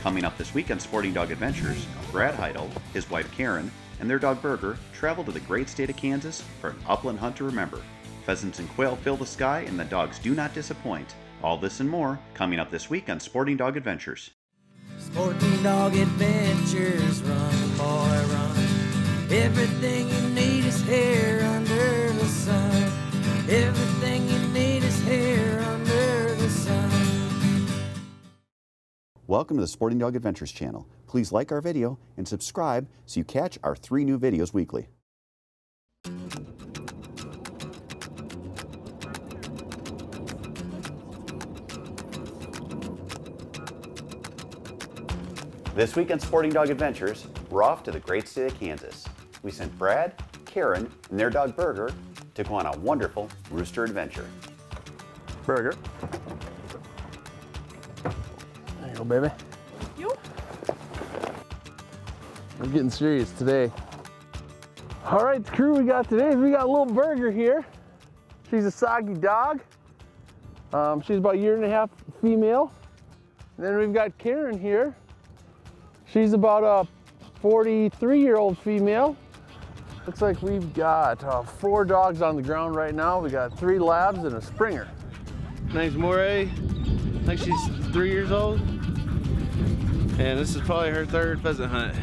Coming up this week on Sporting Dog Adventures, Brad Heidel, his wife Karen, and their dog Burger travel to the great state of Kansas for an upland hunt to remember. Pheasants and quail fill the sky and the dogs do not disappoint. All this and more coming up this week on Sporting Dog Adventures. Sporting Dog Adventures, run boy run. Everything you need is here under the sun. Everything you need is here under the sun. Welcome to the Sporting Dog Adventures channel. Please like our video and subscribe so you catch our 3 new videos weekly. This week on Sporting Dog Adventures, we're off to the great state of Kansas. We sent Brad, Karen, and their dog Burger to go on a wonderful rooster adventure. Burger. There you go, baby. You? We're getting serious today. All right, the crew we got today is we got little Burger here. She's a soggy dog. She's about a 1.5 years female. And then we've got Karen here. She's about a 43-year-old female. Looks like we've got 4 dogs on the ground right now. We got 3 labs and a Springer. Name's Moray. I think she's 3 years old. And this is probably her 3rd pheasant hunt.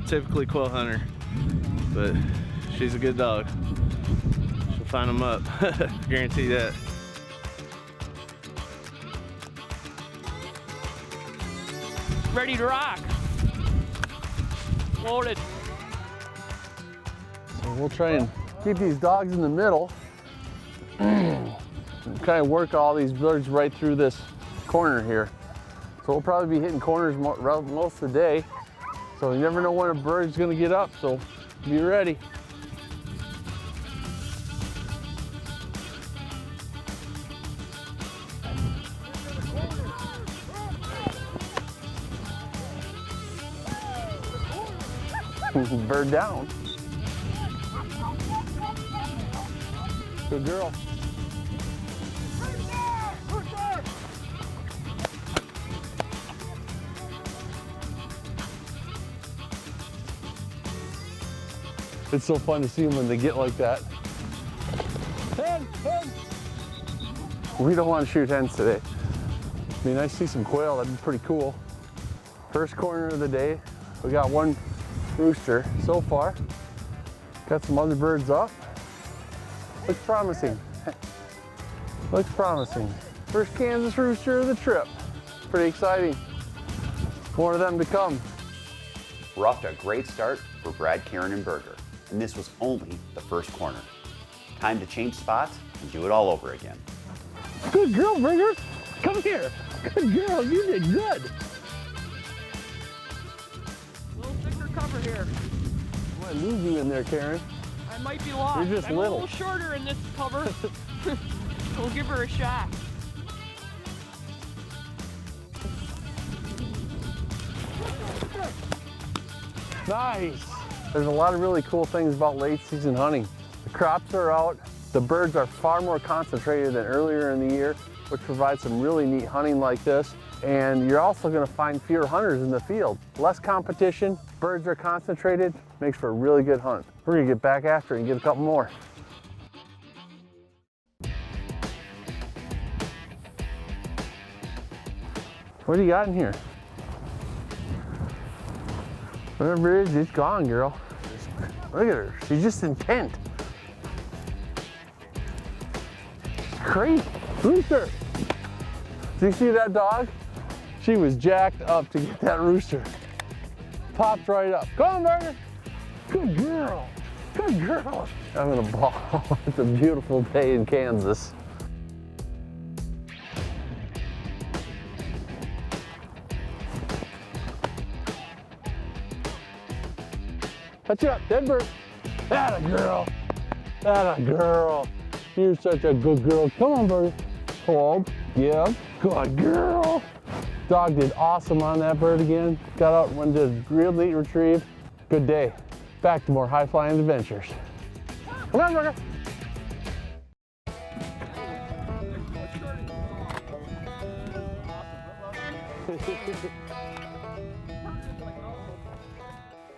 Typically quail hunter, but she's a good dog. She'll find them up, guarantee that. Ready to rock. Loaded. So we'll try and keep these dogs in the middle and kind of work all these birds right through this corner here. So we'll probably be hitting corners most of the day. So you never know when a bird's gonna get up, so be ready. Bird down. Good girl. It's so fun to see them when they get like that. Hen, hen. We don't want to shoot hens today. It'd be nice to see some quail, that'd be pretty cool. First corner of the day. We got 1 rooster so far. Got some other birds up. Looks promising. Looks promising. First Kansas rooster of the trip. Pretty exciting. More of them to come. We're off to a great start for Brad, Karen, and Burger, and this was only the first corner. Time to change spots and do it all over again. Good girl, Burger. Come here. Good girl, you did good. Cover here. I might lose you in there, Karen. I might be lost. You're just I'm little. a little shorter in this cover. We'll give her a shot. Nice. There's a lot of really cool things about late season hunting. The crops are out. The birds are far more concentrated than earlier in the year, which provides some really neat hunting like this. And you're also going to find fewer hunters in the field. Less competition, birds are concentrated, makes for a really good hunt. We're going to get back after it and get a couple more. What do you got in here? Whatever it is, it's gone, girl. Look at her, she's just intent. She's crazy. Rooster! Do you see that dog? She was jacked up to get that rooster. Popped right up. Come on, Burger. Good girl. Good girl. I'm gonna ball. It's a beautiful day in Kansas. Touch it up, dead bird. Atta girl. Atta girl. You're such a good girl. Come on, Burger. Hold. Give. Good girl. Dog did awesome on that bird again. Got out and did a real neat retrieve. Good day. Back to more high-flying adventures. Come on, Burger.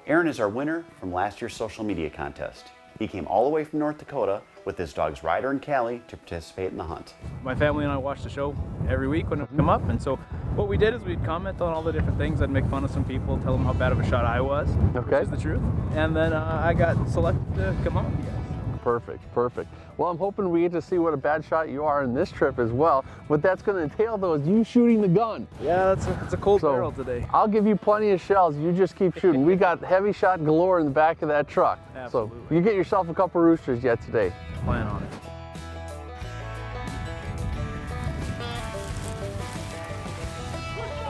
Aaron is our winner from last year's social media contest. He came all the way from North Dakota with his dogs Ryder and Callie to participate in the hunt. My family and I watch the show every week when it would come up, and so what we did is we'd comment on all the different things. I'd make fun of some people, tell them how bad of a shot I was, Okay. which is the truth. And then I got selected to come on with you guys. Perfect, perfect. Well, I'm hoping we get to see what a bad shot you are in this trip as well. What that's going to entail, though, is you shooting the gun. Yeah, it's a cold barrel today. I'll give you plenty of shells. You just keep shooting. We got heavy shot galore in the back of that truck. Absolutely. So you get yourself a couple roosters yet today. Plan on it.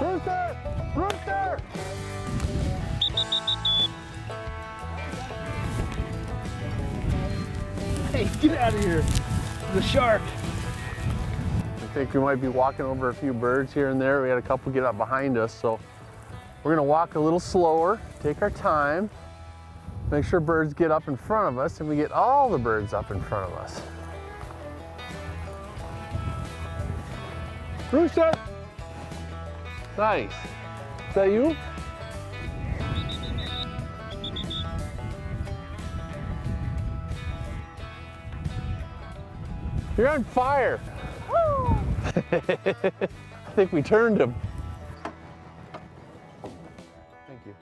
Rooster! Rooster! Hey, get out of here! The shark! I think we might be walking over a few birds here and there. We had a couple get up behind us, so we're gonna walk a little slower, take our time, make sure birds get up in front of us, and we get all the birds up in front of us. Rooster! Nice. Is that you? You're on fire. I think we turned him. Thank you.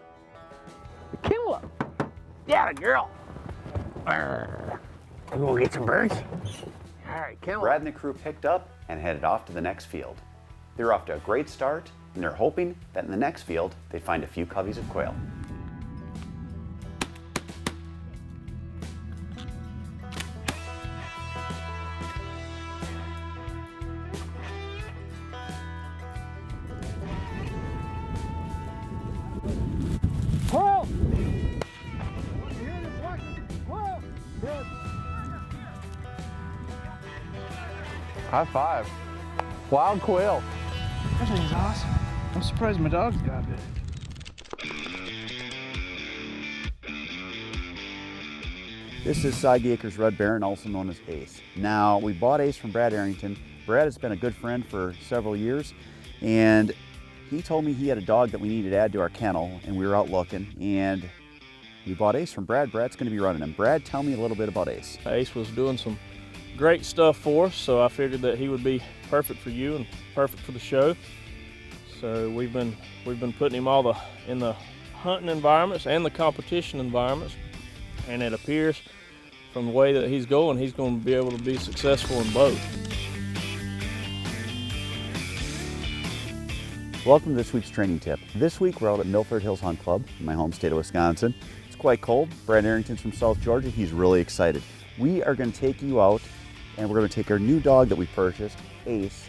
Kill him. Yeah, girl. You gonna get some birds? All right, kill him. Brad and the crew picked up and headed off to the next field. They're off to a great start, and they're hoping that in the next field they find a few coveys of quail. Quail! High five. Wild quail. That thing's awesome. I'm surprised my dog's got it. This is Sagi Acres Red Baron, also known as Ace. Now, we bought Ace from Brad Arrington. Brad has been a good friend for several years, and he told me he had a dog that we needed to add to our kennel, and we were out looking, and we bought Ace from Brad. Brad's going to be running him. Brad, tell me a little bit about Ace. Ace was doing some great stuff for us, so I figured that he would be perfect for you and perfect for the show. So we've been putting him in the hunting environments and the competition environments, and it appears from the way that he's going to be able to be successful in both. Welcome to this week's training tip. This week we're out at Milford Hills Hunt Club in my home state of Wisconsin. It's quite cold. Brad Arrington's from South Georgia. He's really excited. We are going to take you out, and we're going to take our new dog that we purchased, Ace,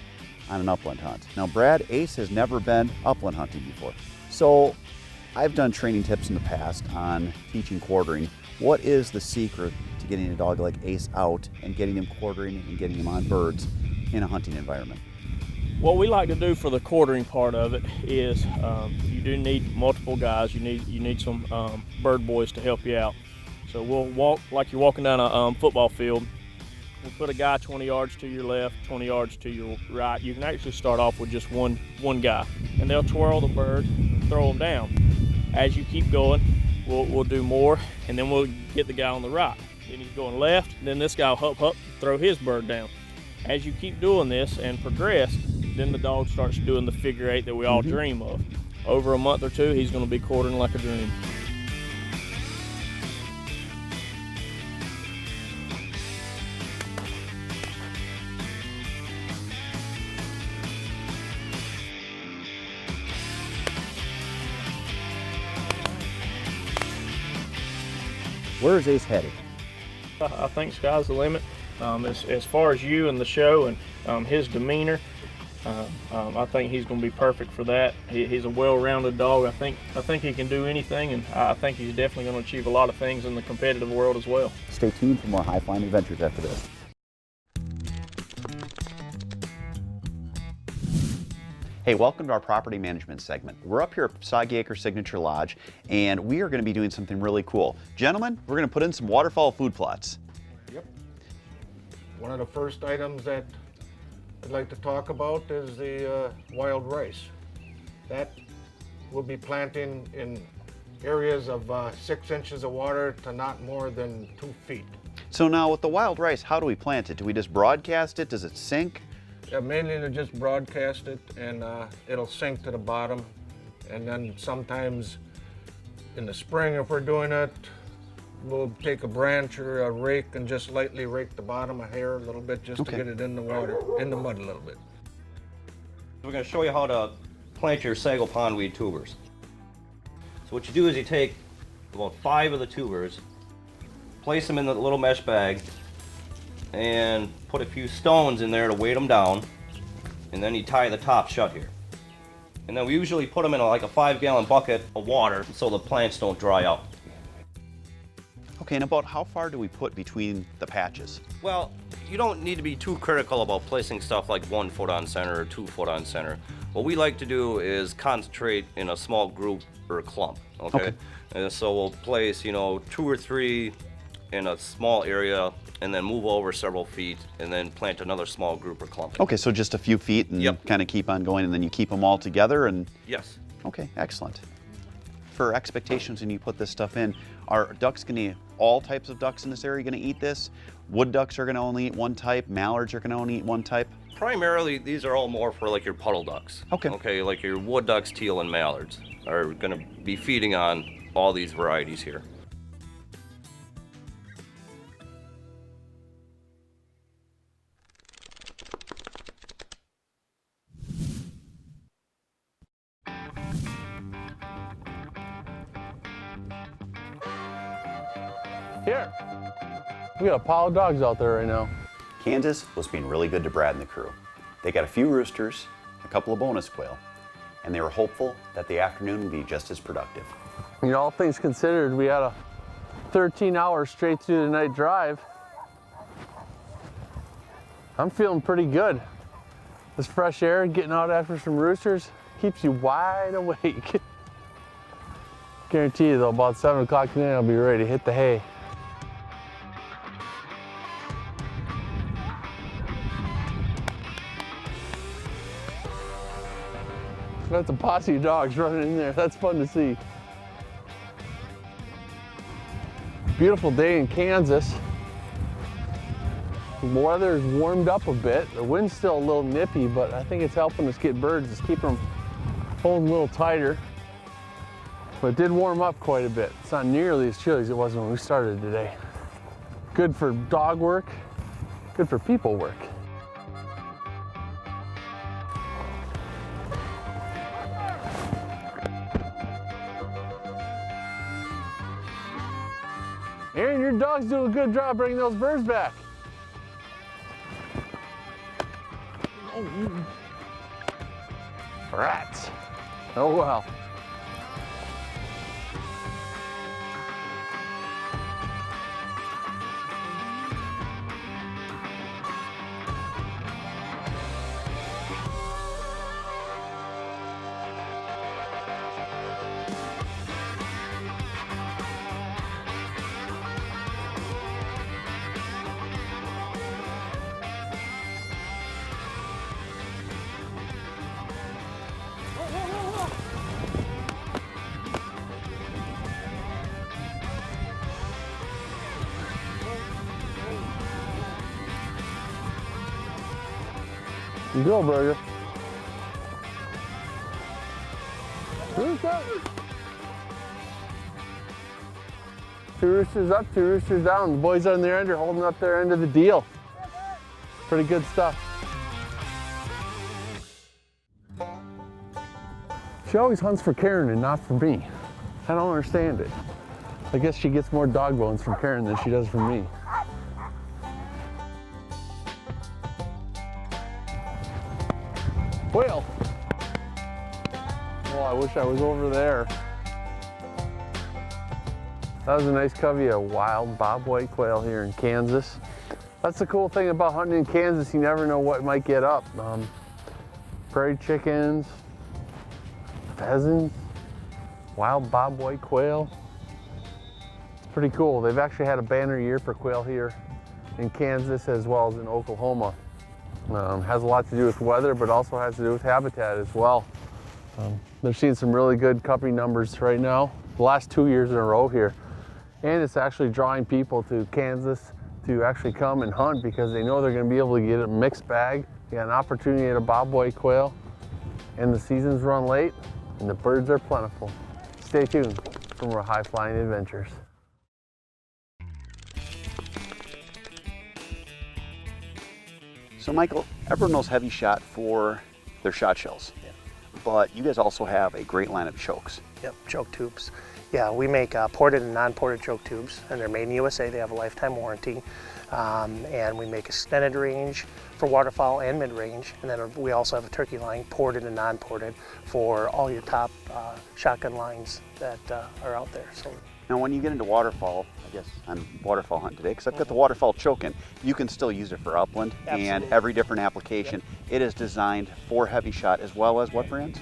on an upland hunt. Now, Brad, Ace has never been upland hunting before. So I've done training tips in the past on teaching quartering. What is the secret to getting a dog like Ace out and getting him quartering and getting him on birds in a hunting environment? What we like to do for the quartering part of it is you do need multiple guys. You need some bird boys to help you out. So we'll walk like you're walking down a football field. We'll put a guy 20 yards to your left, 20 yards to your right. You can actually start off with just one guy, and they'll twirl the bird and throw them down. As you keep going, we'll do more, and then we'll get the guy on the right. Then he's going left, then this guy will hup, throw his bird down. As you keep doing this and progress, then the dog starts doing the figure eight that we all dream of. Over a month or two, he's going to be quartering like a dream. Where is Ace headed? I think sky's the limit. As far as you and the show and his demeanor, I think he's going to be perfect for that. He's a well-rounded dog. I think he can do anything, and I think he's definitely going to achieve a lot of things in the competitive world as well. Stay tuned for more high-flying adventures after this. Hey, welcome to our property management segment. We're up here at Sagi Acres Signature Lodge, and we are going to be doing something really cool. Gentlemen, we're going to put in some waterfowl food plots. Yep. One of the first items that I'd like to talk about is the wild rice. That we'll be planting in areas of 6 inches of water to not more than 2 feet. So now with the wild rice, how do we plant it? Do we just broadcast it? Does it sink? Yeah, mainly to just broadcast it, and it'll sink to the bottom. And then sometimes in the spring, if we're doing it, we'll take a branch or a rake and just lightly rake the bottom of hair a little bit just to get it in the water, in the mud a little bit. We're going to show you how to plant your sago pondweed tubers. So what you do is you take about 5 of the tubers, place them in the little mesh bag, and put a few stones in there to weight them down, and then you tie the top shut here. And then we usually put them in like a 5-gallon bucket of water so the plants don't dry out. Okay, and about how far do we put between the patches? Well, you don't need to be too critical about placing stuff like 1 foot on center or 2 foot on center. What we like to do is concentrate in a small group or a clump, okay? And so we'll place, 2 or 3 in a small area and then move over several feet and then plant another small group or clump. Okay, so just a few feet and kind of keep on going, and then you keep them all together and... Yes. Okay, excellent. For expectations when you put this stuff in, are ducks going to, all types of ducks in this area going to eat this? Wood ducks are going to only eat one type, mallards are going to only eat one type? Primarily, these are all more for like your puddle ducks. Okay, like your wood ducks, teal, and mallards are going to be feeding on all these varieties here. Here, we got a pile of dogs out there right now. Kansas was being really good to Brad and the crew. They got a few roosters, a couple of bonus quail, and they were hopeful that the afternoon would be just as productive. All things considered, we had a 13-hour straight through the night drive. I'm feeling pretty good. This fresh air, getting out after some roosters, keeps you wide awake. Guarantee you though, about 7 o'clock tonight, I'll be ready to hit the hay. That's a posse of dogs running in there. That's fun to see. Beautiful day in Kansas. The weather's warmed up a bit. The wind's still a little nippy, but I think it's helping us get birds. It's keeping them holding a little tighter. But it did warm up quite a bit. It's not nearly as chilly as it was when we started today. Good for dog work, good for people work. Aaron, your dog's doing a good job bringing those birds back. Rats. Oh well. You go, Burger. Rooster. 2 roosters up, 2 roosters down. The boys on their end are holding up their end of the deal. Pretty good stuff. She always hunts for Karen and not for me. I don't understand it. I guess she gets more dog bones from Karen than she does from me. Quail. Oh, I wish I was over there. That was a nice covey of wild bobwhite quail here in Kansas. That's the cool thing about hunting in Kansas. You never know what might get up. Prairie chickens, pheasants, wild bobwhite quail. It's pretty cool. They've actually had a banner year for quail here in Kansas as well as in Oklahoma. Has a lot to do with weather, but also has to do with habitat as well. They're seeing some really good covering numbers right now, the last 2 years in a row here. And it's actually drawing people to Kansas to actually come and hunt because they know they're going to be able to get a mixed bag. You got an opportunity at a bobwhite quail, and the seasons run late, and the birds are plentiful. Stay tuned for more high-flying adventures. So Michael, everyone knows Heavy Shot for their shot shells, but you guys also have a great line of chokes. Yep, choke tubes. Yeah, we make ported and non-ported choke tubes, and they're made in the USA. They have a lifetime warranty. And we make extended range for waterfowl and mid-range, and then we also have a turkey line, ported and non-ported, for all your top shotgun lines that are out there. So now when you get into waterfowl, I guess I'm waterfowl hunting today because I've got the Waterfowl Choking. You can still use it for upland. Absolutely. And every different application. Yep. It is designed for Heavy Shot as well as what brands?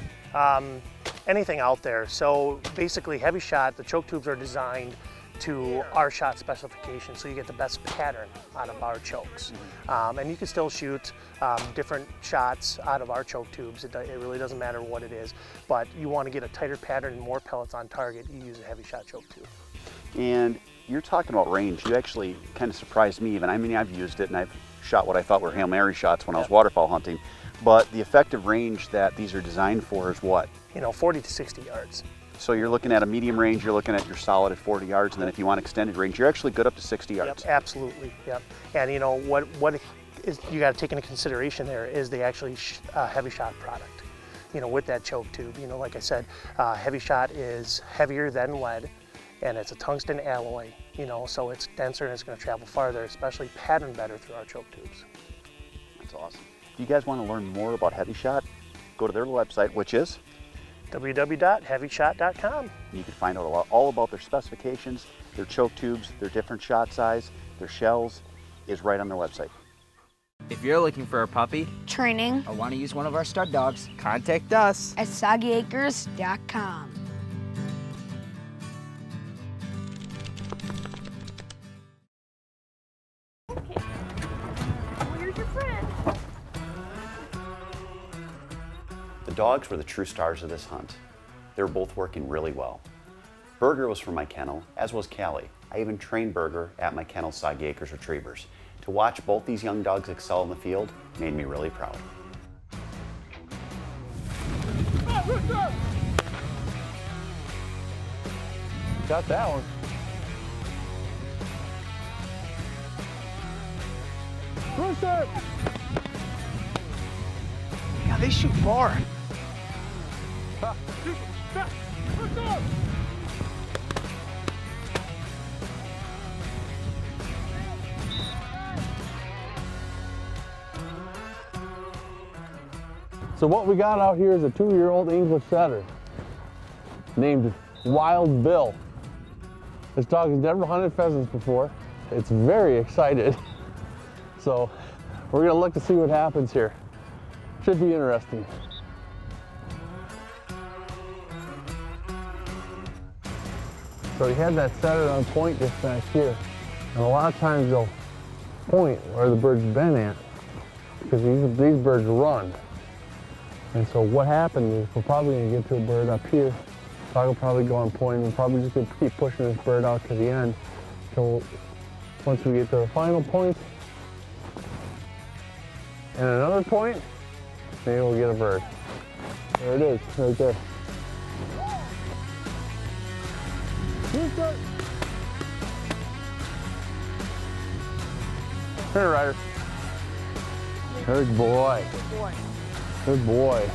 Anything out there. So basically Heavy Shot, the choke tubes are designed to our shot specification, so you get the best pattern out of our chokes. And you can still shoot different shots out of our choke tubes. It really doesn't matter what it is, but you want to get a tighter pattern and more pellets on target, you use a Heavy Shot choke tube. And you're talking about range. You actually kind of surprised me even. I mean, I've used it and I've shot what I thought were Hail Mary shots when I was waterfowl hunting, but the effective range that these are designed for is what? 40 to 60 yards. So you're looking at a medium range, you're looking at your solid at 40 yards, and then if you want extended range, you're actually good up to 60 yards. Yep, absolutely, yep. And what is you got to take into consideration there is the actually Heavy Shot product. With that choke tube, like I said, Heavy Shot is heavier than lead, and it's a tungsten alloy, so it's denser and it's going to travel farther, especially pattern better through our choke tubes. That's awesome. If you guys want to learn more about Heavy Shot, go to their website, which is www.heavyshot.com. You can find out all about their specifications, their choke tubes, their different shot size, their shells is right on their website. If you're looking for a puppy, training, or want to use one of our stud dogs, contact us at soggyacres.com. Here's your friend. The dogs were the true stars of this hunt. They were both working really well. Burger was from my kennel, as was Callie. I even trained Burger at my kennel's Soggy Acres Retrievers. To watch both these young dogs excel in the field made me really proud. Got that one. Rooster! yeah, they shoot far. So what we got out here is a 2-year-old English setter named Wild Bill. This dog has never hunted pheasants before. It's very excited. So we're gonna look to see what happens here. Should be interesting. So he had that setter on point just back here. And a lot of times they'll point where the bird's been at because these birds run. And so what happened is we're probably gonna get to a bird up here. Dog will probably go on point. We're probably just gonna keep pushing this bird out to the end. So once we get to the final point and another point, maybe we'll get a bird. There it is, right there. Here, Ryder. Good boy. Good boy. Good boy.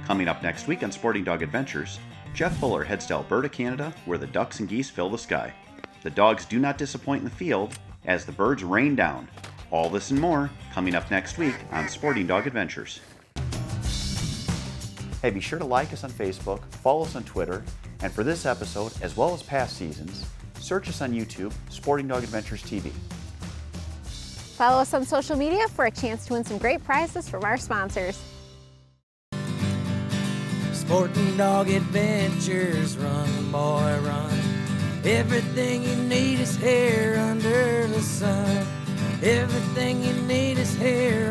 Coming up next week on Sporting Dog Adventures, Jeff Fuller heads to Alberta, Canada, where the ducks and geese fill the sky. The dogs do not disappoint in the field as the birds rain down. All this and more coming up next week on Sporting Dog Adventures. Hey, be sure to like us on Facebook, follow us on Twitter, and for this episode, as well as past seasons, search us on YouTube, Sporting Dog Adventures TV. Follow us on social media for a chance to win some great prizes from our sponsors. SportingDog Adventures, run, boy, run. Everything you need is here under the sun. Everything you need is here